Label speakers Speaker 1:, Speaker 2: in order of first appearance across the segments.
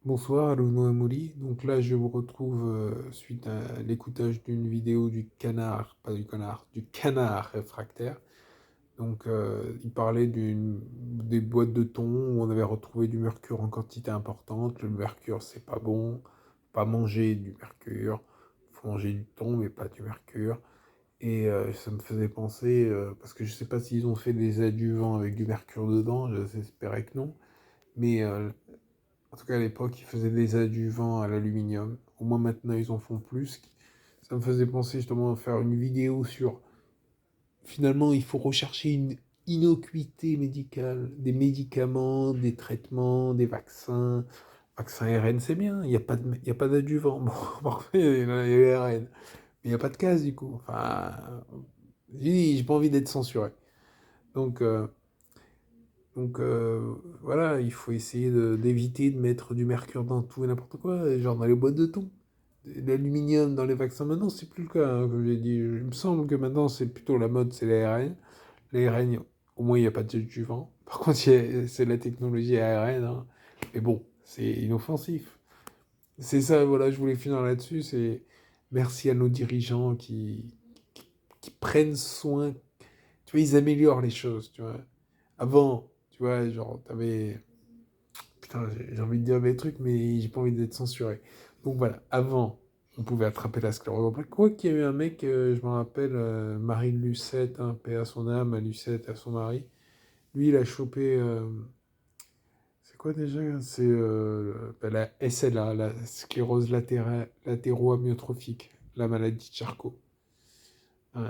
Speaker 1: Bonsoir, Alouno Amouli. Donc là, je vous retrouve suite à l'écoutage d'une vidéo du canard, pas du connard, du canard réfractaire. Donc, il parlait des boîtes de thon où on avait retrouvé du mercure en quantité importante. Le mercure, c'est pas bon. Pas manger du mercure. Faut manger du thon, mais pas du mercure. Et ça me faisait penser, parce que je sais pas s'ils ont fait des adjuvants avec du mercure dedans, j'espérais que non. Mais en tout cas, à l'époque, ils faisaient des adjuvants à l'aluminium. Au moins maintenant, ils en font plus. Ça me faisait penser justement à faire une vidéo sur... Finalement, il faut rechercher une innocuité médicale, des médicaments, des traitements, des vaccins. Vaccin RN, c'est bien, il y a pas d'adjuvant. Bon, parfait, il y a RN. Mais il n'y a pas de case, du coup. Enfin, j'ai pas envie d'être censuré. Donc, voilà, il faut essayer d'éviter de mettre du mercure dans tout et n'importe quoi, genre dans les boîtes de thon. L'aluminium dans les vaccins, maintenant, c'est plus le cas, hein, comme j'ai dit. Il me semble que maintenant, c'est plutôt la mode, c'est les ARN. Les ARN, au moins, il n'y a pas de adjuvant. Par contre, c'est la technologie ARN, hein. Mais bon, c'est inoffensif. C'est ça, voilà, je voulais finir là-dessus. C'est merci à nos dirigeants qui prennent soin. Tu vois, ils améliorent les choses, tu vois. Avant, tu vois, genre, t'avais... Putain, j'ai envie de dire des trucs, mais j'ai pas envie d'être censuré. Donc voilà, avant, on pouvait attraper la sclérose en plaques. Quoi qu'il y a eu un mec, je me rappelle, Marie Lucette, hein, paix à son âme, à Lucette, à son mari. Lui, il a chopé... c'est quoi déjà? C'est la SLA, la sclérose latéro-amyotrophique, la maladie de Charcot. Ouais.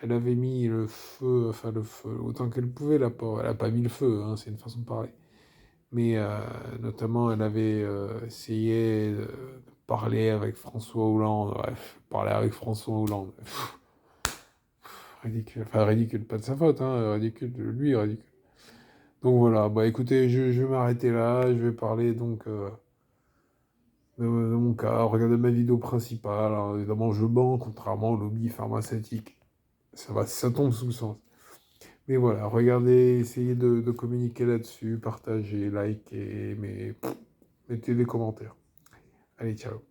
Speaker 1: Elle avait mis le feu, enfin le feu, autant qu'elle pouvait, la pauvre. Elle a pas mis le feu, hein, c'est une façon de parler. Mais notamment, elle avait essayé de parler avec François Hollande. Bref, parler avec François Hollande. Ridicule. Enfin, ridicule, pas de sa faute, hein. Ridicule de lui, ridicule. Donc voilà, bah écoutez, je vais m'arrêter là. Je vais parler donc de mon cas. Regardez ma vidéo principale. Alors, évidemment, je mens, contrairement au lobby pharmaceutique. Ça va, ça tombe sous le sens. Mais voilà, regardez, essayez de communiquer là-dessus, partagez, likez, mais mettez des commentaires. Allez, ciao.